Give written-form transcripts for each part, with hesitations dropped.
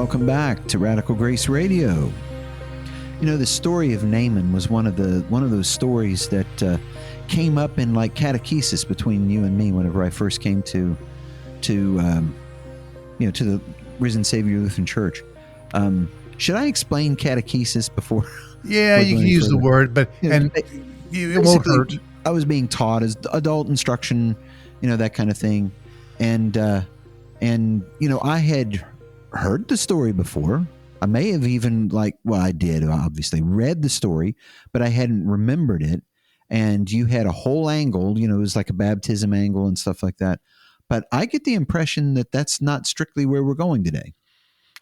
welcome back to Radical Grace Radio. You know, the story of Naaman was one of those stories that came up in like catechesis between you and me whenever I first came to the Risen Savior Lutheran Church. Should I explain catechesis before? Yeah, you can use the word, but it won't hurt. I was being taught as adult instruction, that kind of thing, and I had heard the story before. I may have even I did obviously read the story, but I hadn't remembered it. And you had a whole angle, it was like a baptism angle and stuff like that. But I get the impression that that's not strictly where we're going today.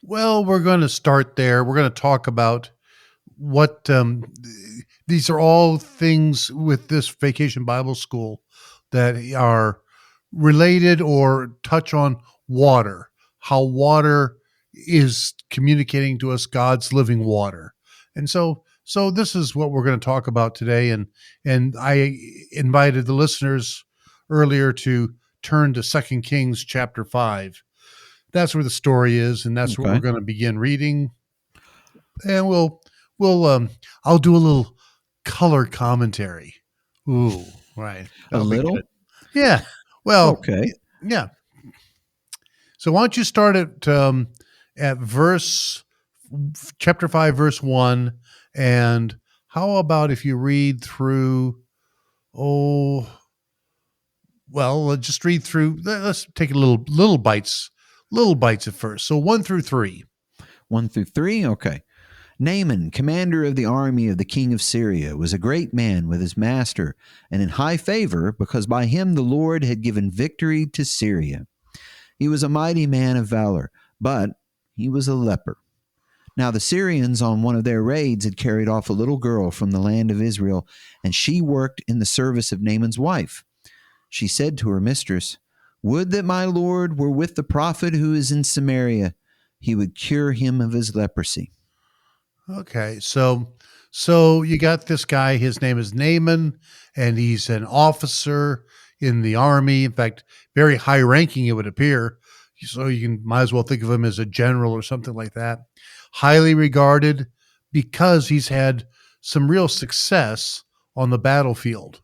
Well, we're going to start there. We're going to talk about what these are all things with this Vacation Bible School that are related or touch on water, how water is communicating to us God's living water. And so this is what we're going to talk about today. And I invited the listeners earlier to turn to 2 Kings chapter 5. That's where the story is, and that's what we're going to begin reading. And I'll do a little color commentary. Ooh, right. That'll a little? Yeah. Well, okay. Yeah. So why don't you start at chapter 5, verse 1, and how about if you read through, just read through, let's take a little bites at first. So 1 through 3. 1 through 3, okay. Naaman, commander of the army of the king of Syria, was a great man with his master and in high favor, because by him the Lord had given victory to Syria. He was a mighty man of valor, but he was a leper. Now the Syrians on one of their raids had carried off a little girl from the land of Israel, and she worked in the service of Naaman's wife. She said to her mistress, "Would that my Lord were with the prophet who is in Samaria. He would cure him of his leprosy." Okay, so you got this guy, his name is Naaman, and he's an officer in the army. In fact, very high ranking, it would appear. So you might as well think of him as a general or something like that. Highly regarded because he's had some real success on the battlefield.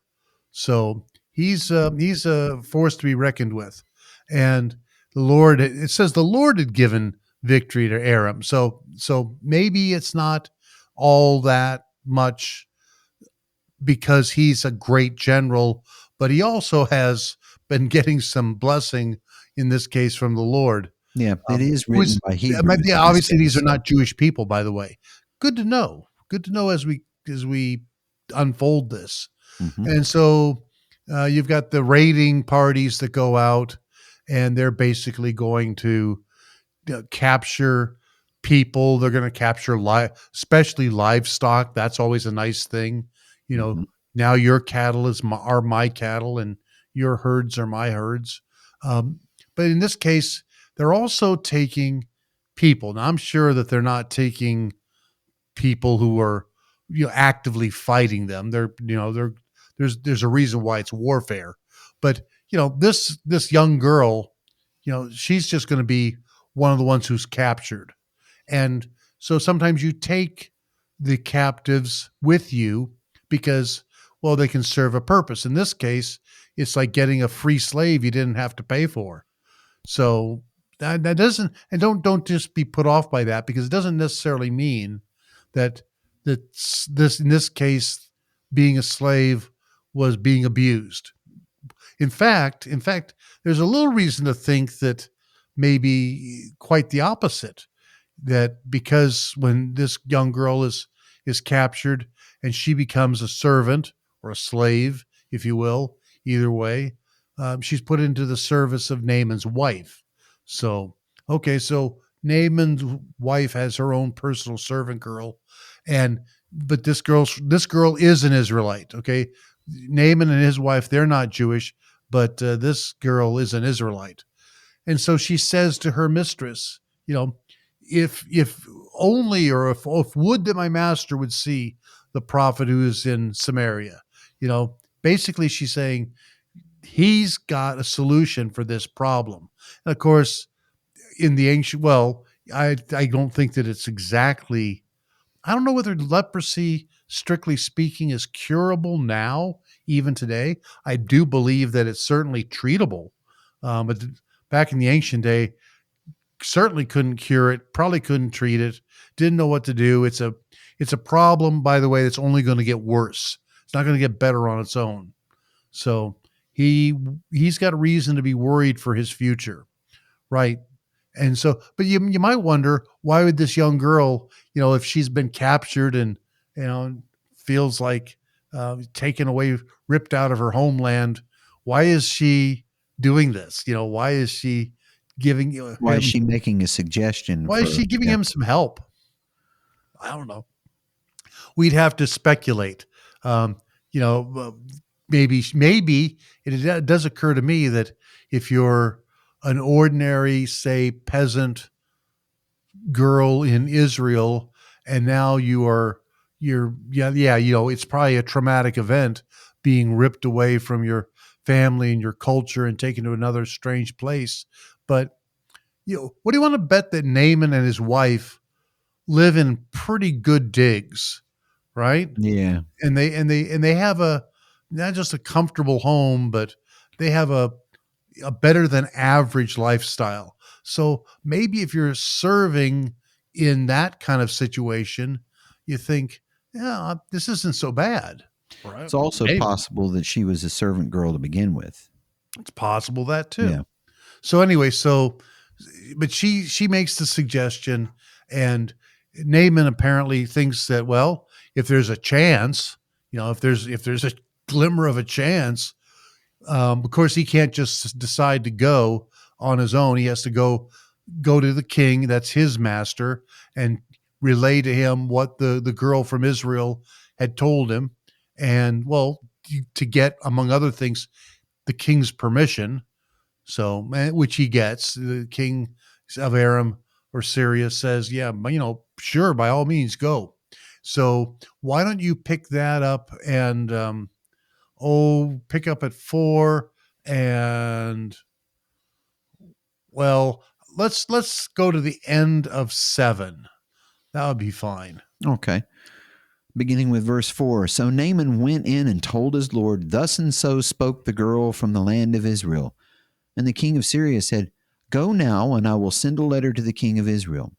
So he's a force to be reckoned with. And it says the Lord had given victory to Aram. So maybe it's not all that much because he's a great general, but he also has been getting some blessing in this case from the Lord. Yeah, it is written by Hebrews. Yeah, obviously these are not Jewish people, by the way. Good to know. Good to know as we unfold this. Mm-hmm. And so you've got the raiding parties that go out, and they're basically going to capture people. They're going to capture especially livestock. That's always a nice thing. Mm-hmm. Now your cattle are my cattle, and your herds are my herds. But in this case, they're also taking people. Now I'm sure that they're not taking people who are actively fighting them. There's a reason why it's warfare. But this young girl, she's just going to be one of the ones who's captured. And so sometimes you take the captives with you because, well, they can serve a purpose. In this case, it's like getting a free slave you didn't have to pay for. So that doesn't, and don't just be put off by that, because it doesn't necessarily mean that this in this case, being a slave was being abused. In fact, there's a little reason to think that maybe quite the opposite, that because when this young girl is captured and she becomes a servant or a slave, if you will, either way, she's put into the service of Naaman's wife. So Naaman's wife has her own personal servant girl, but this girl is an Israelite. Okay, Naaman and his wife, they're not Jewish, but this girl is an Israelite. And so she says to her mistress, if only, or if would that my master would see the prophet who is in Samaria. Basically she's saying he's got a solution for this problem. And of course, in the I don't think that it's exactly. I don't know whether leprosy, strictly speaking, is curable now, even today. I do believe that it's certainly treatable, but back in the ancient day, certainly couldn't cure it. Probably couldn't treat it. Didn't know what to do. It's a problem, by the way, that's only going to get worse. It's not going to get better on its own. So he he's got a reason to be worried for his future, right? And so, but you might wonder, why would this young girl, if she's been captured and feels like taken away, ripped out of her homeland, why is she doing this? Why is she giving Why is him? she making a suggestion Why is for? she giving Yeah. him some help? I don't know. We'd have to speculate. Um, you know, maybe it does occur to me that if you're an ordinary, say, peasant girl in Israel, and now you're yeah, it's probably a traumatic event, being ripped away from your family and your culture and taken to another strange place. But what do you want to bet that Naaman and his wife live in pretty good digs, right? Yeah. And they have a not just a comfortable home, but they have a better than average lifestyle. So maybe if you're serving in that kind of situation, you think, yeah, this isn't so bad. Right? It's also Maybe possible that she was a servant girl to begin with. it's possible that too. Yeah. So anyway, but she makes the suggestion, and Naaman apparently thinks that, well, if there's a chance, if there's a glimmer of a chance, of course he can't just decide to go on his own. He has to go to the king, that's his master, and relay to him what the girl from Israel had told him, and well, to get, among other things, the king's permission. So, which he gets. The king of Aram or Syria says, yeah, sure, by all means, go. So why don't you pick that up and pick up at 4, and well, let's go to the end of 7. That would be fine. Okay. Beginning with verse 4. So Naaman went in and told his Lord, thus and so spoke the girl from the land of Israel. And the king of Syria said, go now, and I will send a letter to the king of Israel.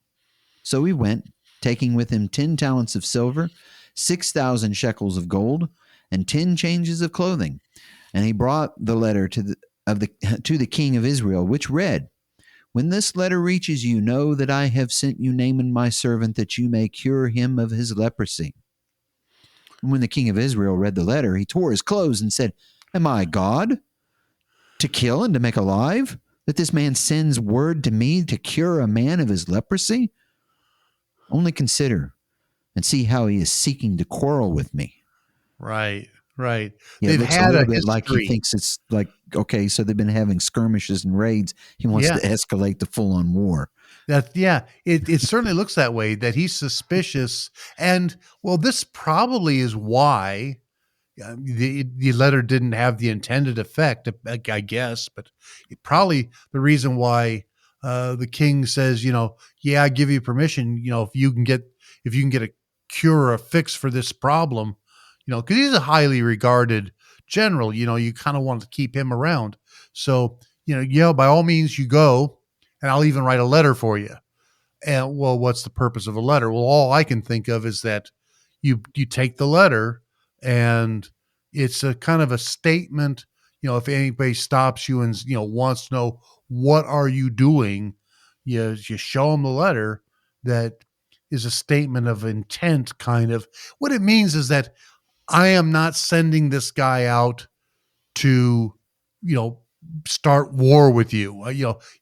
So he went, taking with him 10 talents of silver, 6,000 shekels of gold, and 10 changes of clothing. And he brought the letter to the king of Israel, which read, when this letter reaches you, know that I have sent you Naaman my servant, that you may cure him of his leprosy. And when the king of Israel read the letter, he tore his clothes and said, am I God, to kill and to make alive, that this man sends word to me to cure a man of his leprosy? Only consider and see how he is seeking to quarrel with me. Right, right. Yeah, it They've looks a had a little bit like he history. thinks it's like, okay, so they've been having skirmishes and raids. He wants Yeah. to escalate the full-on war. It certainly looks that way, that he's suspicious. And well, this probably is why the letter didn't have the intended effect, I guess, but probably the reason why the king says, yeah, I give you permission, if you can get a cure or a fix for this problem, because he's a highly regarded general, you kind of want to keep him around. So, by all means, you go, and I'll even write a letter for you. And well, what's the purpose of a letter? Well, all I can think of is that you take the letter, and it's a kind of a statement. If anybody stops you and wants to know what are you doing, you show them the letter. That is a statement of intent. Kind of what it means is that I am not sending this guy out to, you know, start war with you.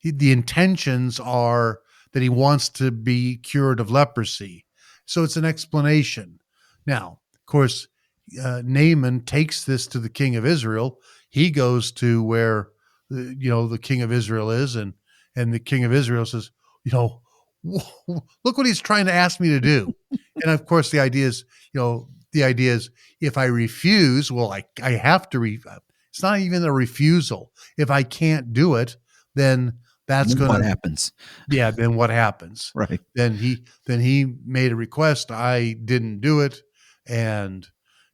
The intentions are that he wants to be cured of leprosy. So it's an explanation. Now, of course, Naaman takes this to the king of Israel. He goes to where, the king of Israel is, and the king of Israel says, you know, look what he's trying to ask me to do. And of course, the idea is if I refuse, well, I have to it's not even a refusal. If I can't do it, then that's Then what gonna happens? yeah, then what happens? Right. Then he made a request, I didn't do it, and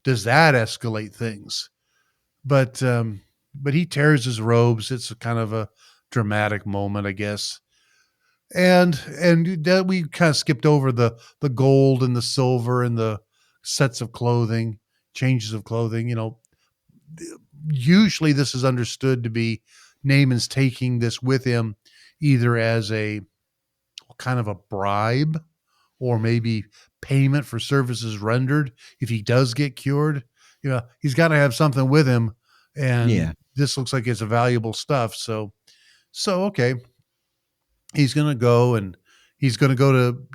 does that escalate things? But but he tears his robes. It's a kind of a dramatic moment, I guess. And that we kind of skipped over the gold and the silver and the sets of clothing, changes of clothing. Usually this is understood to be Naaman's taking this with him, either as a kind of a bribe or maybe payment for services rendered if he does get cured. He's got to have something with him, and Yeah. this looks like it's a valuable stuff. So okay, he's going to go, and he's going to go to,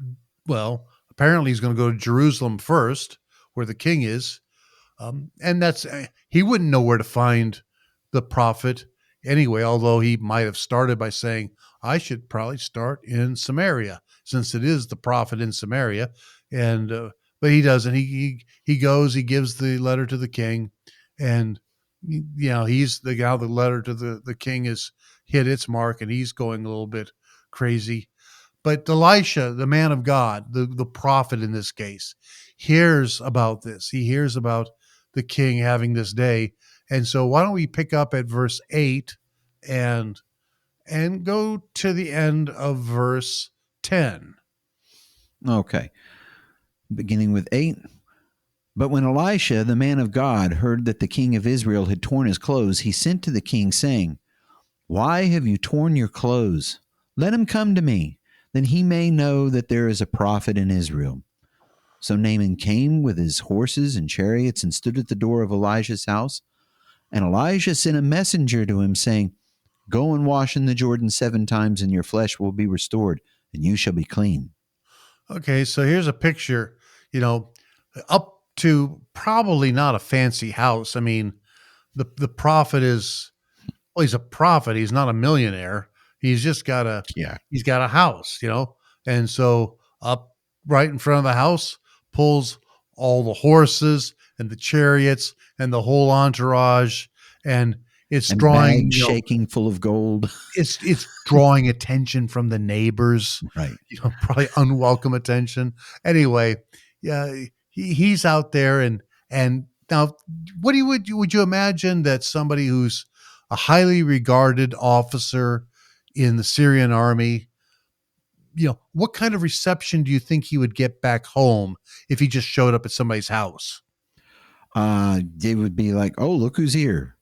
well, apparently he's going to go to Jerusalem first, where the king is. And that's he wouldn't know where to find the prophet anyway, although he might have started by saying, I should probably start in Samaria, since it is the prophet in Samaria. And but he doesn't. He goes, he gives the letter to the king, and he's the guy. The letter to the king has hit its mark, and he's going a little bit crazy. But Elisha, the man of God, the prophet in this case, hears about this. He hears about the king having this day. And so why don't we pick up at verse 8 and go to the end of verse 10. Okay. Beginning with 8. But when Elisha, the man of God, heard that the king of Israel had torn his clothes, he sent to the king, saying, Why have you torn your clothes? Let him come to me, then he may know that there is a prophet in Israel. So Naaman came with his horses and chariots and stood at the door of Elijah's house. And Elijah sent a messenger to him, saying, Go and wash in the Jordan 7 times, and your flesh will be restored, and you shall be clean. Okay, so here's a picture, up to probably not a fancy house. I mean, the prophet is, well, he's a prophet. He's not a millionaire. He's just got Yeah. he's got a house, and so up right in front of the house pulls all the horses and the chariots and the whole entourage, and it's And drawing, bags shaking full of gold. it's drawing attention from the neighbors, Right. probably unwelcome attention. Anyway, yeah, he's out there, and now, would you imagine that somebody who's a highly regarded officer in the Syrian army, what kind of reception do you think he would get back home if he just showed up at somebody's house? They would be like, oh, look who's here.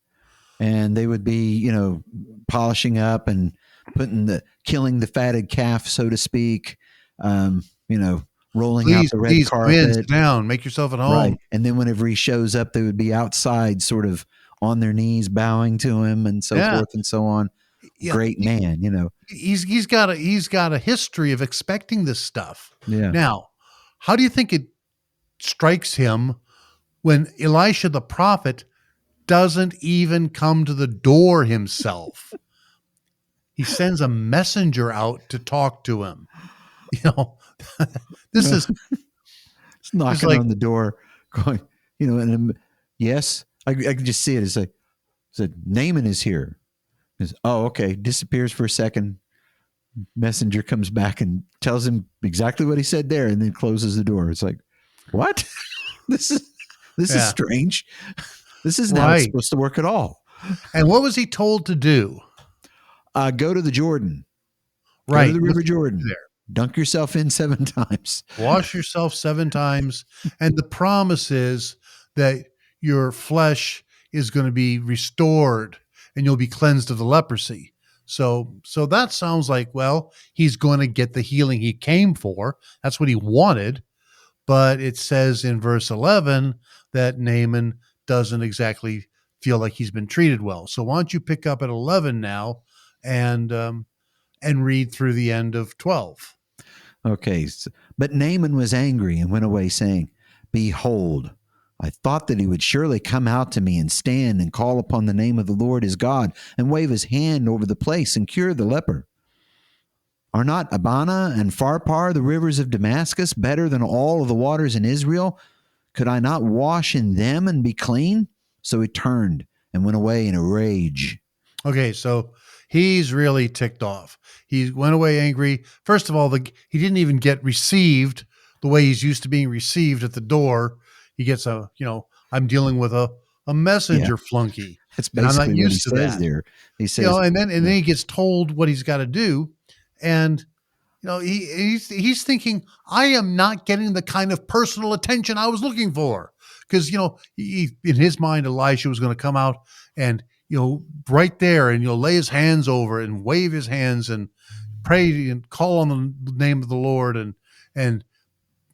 And they would be, polishing up and killing the fatted calf, so to speak, rolling out Please, the red please come in, sit carpet. down, make yourself at home. Right. And then whenever he shows up, they would be outside, sort of on their knees, bowing to him and so Yeah. forth and so on. Yeah, Great man, he's got a history of expecting this stuff. Yeah. Now, how do you think it strikes him when Elisha the prophet doesn't even come to the door himself? He sends a messenger out to talk to him. This is It's knocking like, on the door, going, yes, I can just see it. It's like, said, Naaman is here. It's, oh, okay. Disappears for a second. Messenger comes back and tells him exactly what he said there, and then closes the door. It's like, what? this is strange. This isn't how it's supposed to work at all. And what was he told to do? Go to the Jordan. Right. Go to the River Jordan. There. Dunk yourself in 7 times. Wash yourself 7 times. And the promise is that your flesh is going to be restored and you'll be cleansed of the leprosy. So that sounds like, well, he's going to get the healing he came for. That's what he wanted. But it says in verse 11 that Naaman doesn't exactly feel like he's been treated well. So why don't you pick up at 11 now and read through the end of 12. Okay. But Naaman was angry and went away, saying, Behold, I thought that he would surely come out to me and stand and call upon the name of the Lord his God and wave his hand over the place and cure the leper. Are not Abana and Pharpar, the rivers of Damascus, better than all of the waters in Israel? Could I not wash in them and be clean? So he turned and went away in a rage. Okay, so He's really ticked off. He went away angry. First of all, he didn't even get received the way he's used to being received at the door. He gets I'm dealing with a Yeah, messenger flunky, that's and I'm not basically what he used to says that. there. He says, And then yeah, he gets told what he's got to do, and he's thinking, I am not getting the kind of personal attention I was looking for, because in his mind Elisha was going to come out and right there and lay his hands over and wave his hands and pray and call on the name of the Lord, and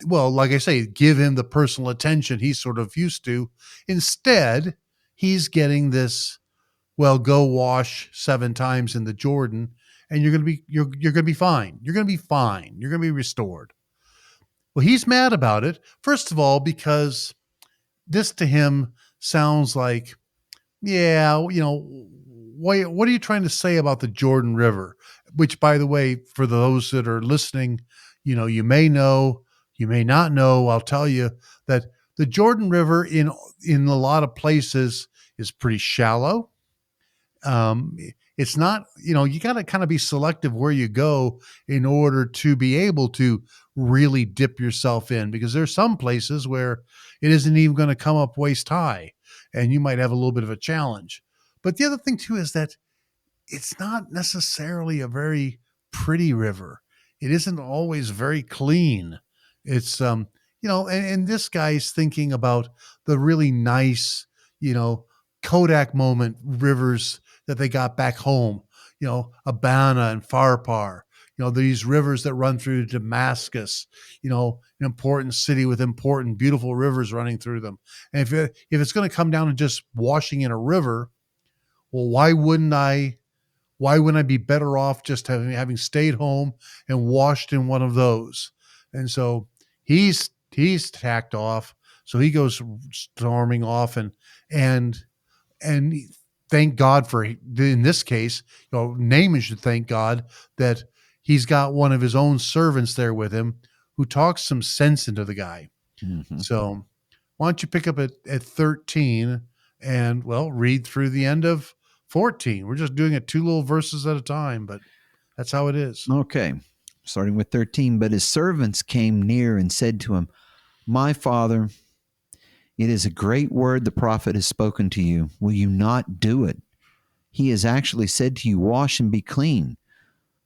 well, like I say, give him the personal attention he's sort of used to. Instead, he's getting this, well, go wash 7 times in the Jordan, and you're going to be fine. You're going to be fine. You're going to be restored. Well, he's mad about it. First of all, because this to him sounds like, yeah, what are you trying to say about the Jordan River? Which, by the way, for those that are listening, you may know, you may not know. I'll tell you that the Jordan River in a lot of places is pretty shallow. um, it's not, you got to kind of be selective where you go in order to be able to really dip yourself in, because there's some places where it isn't even going to come up waist high and you might have a little bit of a challenge. But the other thing too is that it's not necessarily a very pretty river. It isn't always very clean. It's and this guy's thinking about the really nice, you know, Kodak moment rivers that they got back home, Abana and Pharpar, these rivers that run through Damascus, an important city with important, beautiful rivers running through them. And if it's going to come down to just washing in a river, well, why wouldn't I be better off just having stayed home and washed in one of those? And so he's tacked off. So he goes storming off, and and thank God for, in this case, Naaman should thank God that he's got one of his own servants there with him who talks some sense into the guy. mhm. So why don't you pick up at 13 and, well, read through the end of 14? We're just doing it 2 little verses at a time, but that's how it is. Okay, starting with 13. But his servants came near and said to him, My father, it is a great word the prophet has spoken to you. Will you not do it? He has actually said to you, Wash and be clean.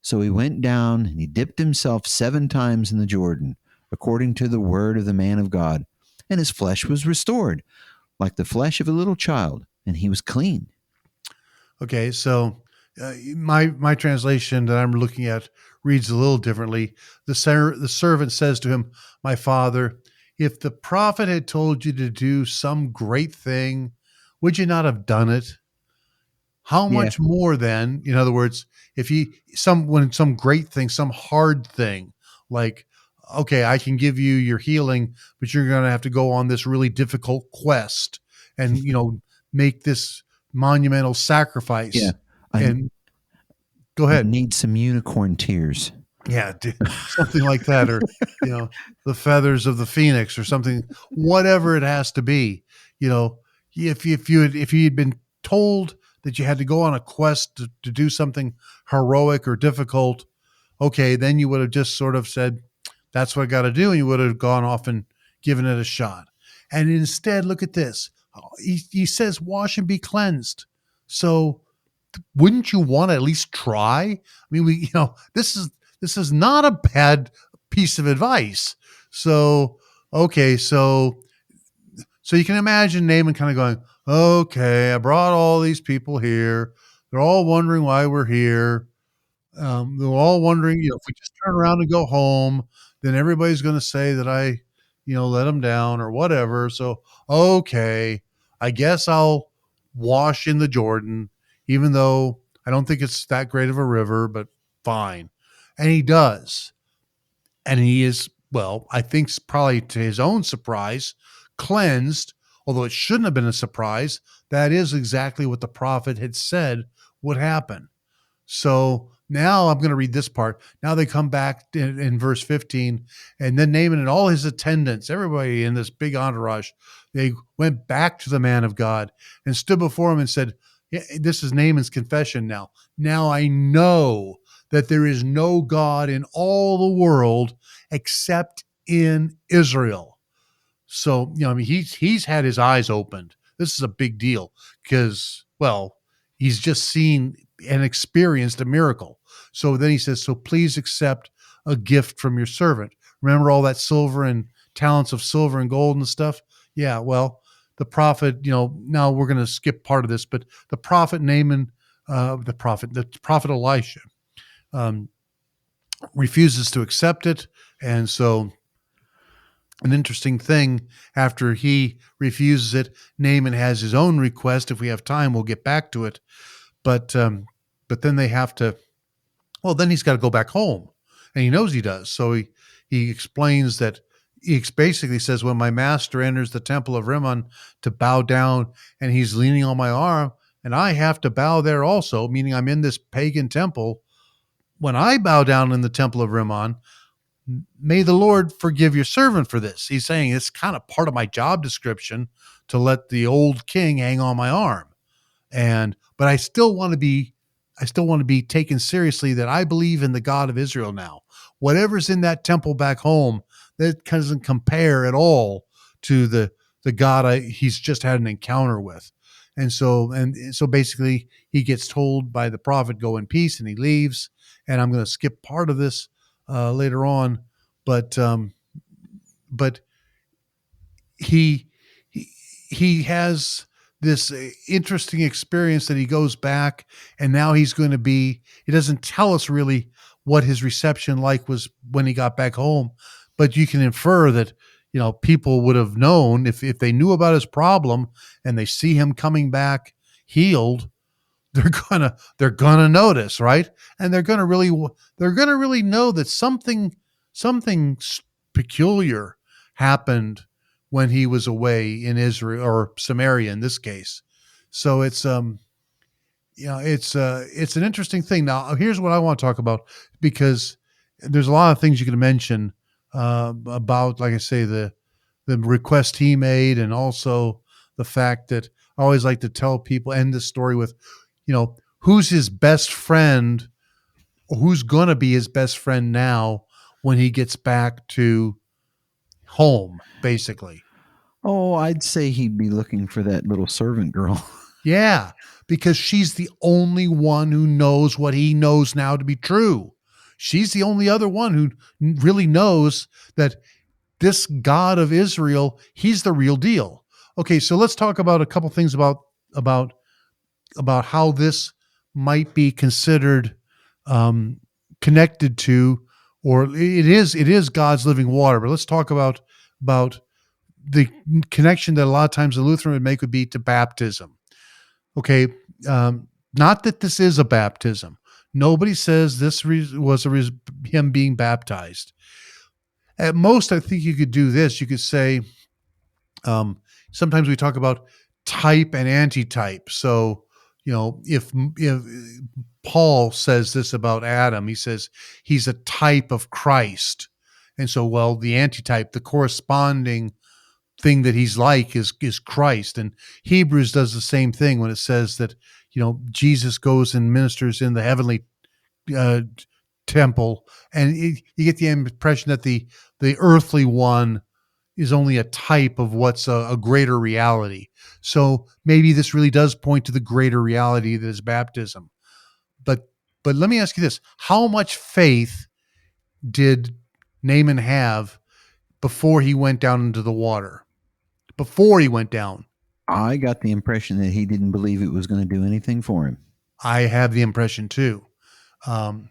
So he went down and he dipped himself 7 times in the Jordan, according to the word of the man of God. And his flesh was restored, like the flesh of a little child, and he was clean. Okay, so my translation that I'm looking at reads a little differently. The servant says to him, My father, if the prophet had told you to do some great thing, would you not have done it? How Yeah. much more then, in other words, if when some great thing, some hard thing, like, okay, I can give you your healing, but you're going to have to go on this really difficult quest and, make this monumental Yeah. sacrifice. I, And go I ahead. need some unicorn tears. Yeah, something like that, or the feathers of the phoenix, or something, whatever it has to be. You know, if you had been told that you had to go on a quest to do something heroic or difficult, okay, then you would have just sort of said, "That's what I got to do," and you would have gone off and given it a shot. And instead, look at this. He says, "Wash and be cleansed." So wouldn't you want to at least try? I mean, this is not a bad piece of advice. So, okay, so you can imagine Naaman kind of going, okay, I brought all these people here. They're all wondering why we're here. They're all wondering, if we just turn around and go home, then everybody's going to say that I, let them down or whatever. So, okay, I guess I'll wash in the Jordan, even though I don't think it's that great of a river, but fine. And he does. And he is, well, I think probably to his own surprise, cleansed, although it shouldn't have been a surprise. That is exactly what the prophet had said would happen. So now I'm going to read this part. Now they come back in verse 15, and then Naaman and all his attendants, everybody in this big entourage, they went back to the man of God and stood before him and said, This is Naaman's confession now. Now I know that there is no God in all the world except in Israel. So, I mean, he's had his eyes opened. This is a big deal because, well, he's just seen and experienced a miracle. So then he says, "So please accept a gift from your servant." Remember all that silver and talents of silver and gold and stuff? Yeah, well, the prophet, now we're going to skip part of this, but the prophet Naaman, the prophet Elisha, um, refuses to accept it. And so, an interesting thing, after he refuses it, Naaman has his own request. If we have time, we'll get back to it. But then they have to. Well, then he's got to go back home, and he knows he does. So he explains that he basically says, when my master enters the temple of Rimmon to bow down, and he's leaning on my arm, and I have to bow there also, meaning I'm in this pagan temple. When I bow down in the temple of Rimmon, may the Lord forgive your servant for this. He's saying it's kind of part of my job description to let the old king hang on my arm. But I still want to be taken seriously, that I believe in the God of Israel now. Whatever's in that temple back home, that doesn't compare at all to the God he's just had an encounter with. And so basically he gets told by the prophet, "Go in peace," and he leaves. And I'm going to skip part of this later on, but but he he he has this interesting experience that he goes back, and now he's going to be. It doesn't tell us really what his reception like was when he got back home, but you can infer that people would have known if they knew about his problem and they see him coming back healed. They're gonna notice, right? And they're gonna really know that something peculiar happened when he was away in Israel, or Samaria in this case. So it's an interesting thing. Now here's what I want to talk about, because there's a lot of things you can mention about, like I say, the request he made, and also the fact that I always like to tell people, end this story with, who's his best friend, or who's going to be his best friend now when he gets back to home, basically. Oh, I'd say he'd be looking for that little servant girl. Yeah, because she's the only one who knows what he knows now to be true. She's the only other one who really knows that this God of Israel, he's the real deal. Okay, so let's talk about a couple things about about how this might be considered um, connected to, or it is God's living water. But let's talk about the connection that a lot of times the Lutheran would make would be to baptism. Okay, not that this is a baptism. Nobody says this was him being baptized. At most, I think you could do this. You could say, sometimes we talk about type and antitype. So, if Paul says this about Adam, he says he's a type of Christ. And so, well, the antitype, the corresponding thing that he's like is Christ. And Hebrews does the same thing when it says that, Jesus goes and ministers in the heavenly uh, temple. And you get the impression that the earthly one is only a type of what's a greater reality. So maybe this really does point to the greater reality that is baptism. But let me ask you this: how much faith did Naaman have before he went down into the water? Before he went down, I got the impression that he didn't believe it was going to do anything for him. I have the impression too. In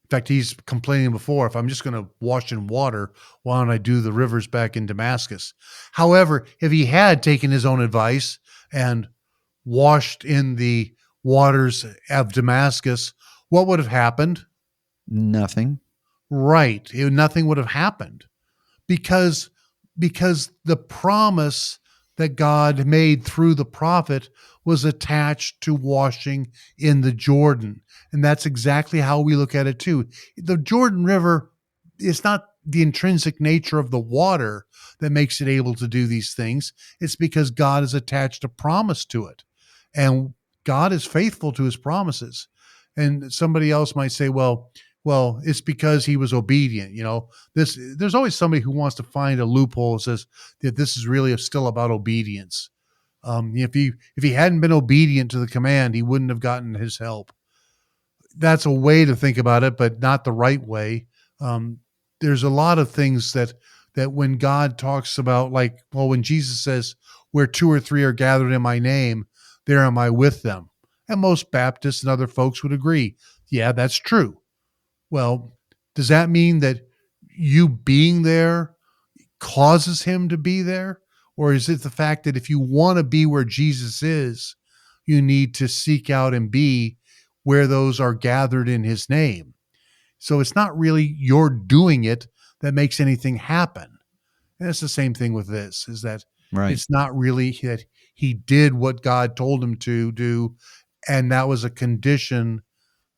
fact, he's complaining before, if I'm just going to wash in water, why don't I do the rivers back in Damascus? However, if he had taken his own advice and washed in the waters of Damascus, what would have happened? Nothing. Right. Nothing would have happened, because the promise that God made through the prophet was attached to washing in the Jordan. And that's exactly how we look at it too. The Jordan River is not the intrinsic nature of the water that makes it able to do these things. It's because God has attached a promise to it. And God is faithful to his promises. And somebody else might say, well, it's because he was obedient. There's always somebody who wants to find a loophole and says that this is really still about obedience. If he hadn't been obedient to the command, he wouldn't have gotten his help. That's a way to think about it, but not the right way. There's a lot of things that when God talks about, like, well, when Jesus says, where two or three are gathered in my name, there am I with them. And most Baptists and other folks would agree. Yeah, that's true. Well, does that mean that you being there causes him to be there? Or is it the fact that if you want to be where Jesus is, you need to seek out and be where those are gathered in his name? So it's not really your doing it that makes anything happen. And it's the same thing with this, is that Right. it's not really that he did what God told him to do, and that was a condition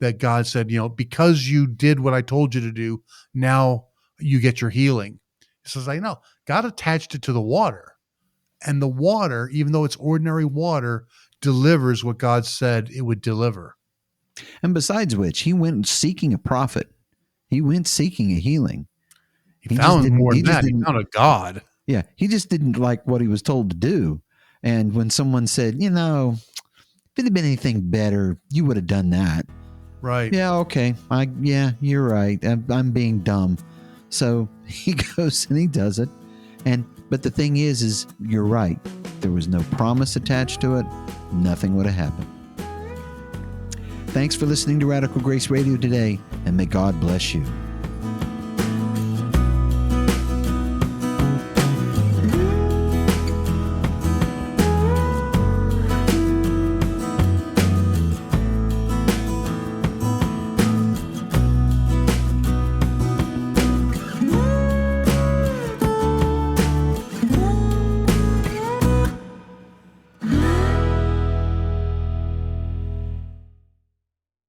that God said, because you did what I told you to do, now you get your healing. He says, I know. God attached it to the water. And the water, even though it's ordinary water, delivers what God said it would deliver. And besides which, he went seeking a prophet. He went seeking a healing. He found more than that. He found a God. Yeah. He just didn't like what he was told to do. And when someone said, if it had been anything better, you would have done that. Right. Yeah. Okay. You're right. I'm being dumb. So he goes and he does it. But the thing is you're right. There was no promise attached to it. Nothing would have happened. Thanks for listening to Radical Grace Radio today, and may God bless you.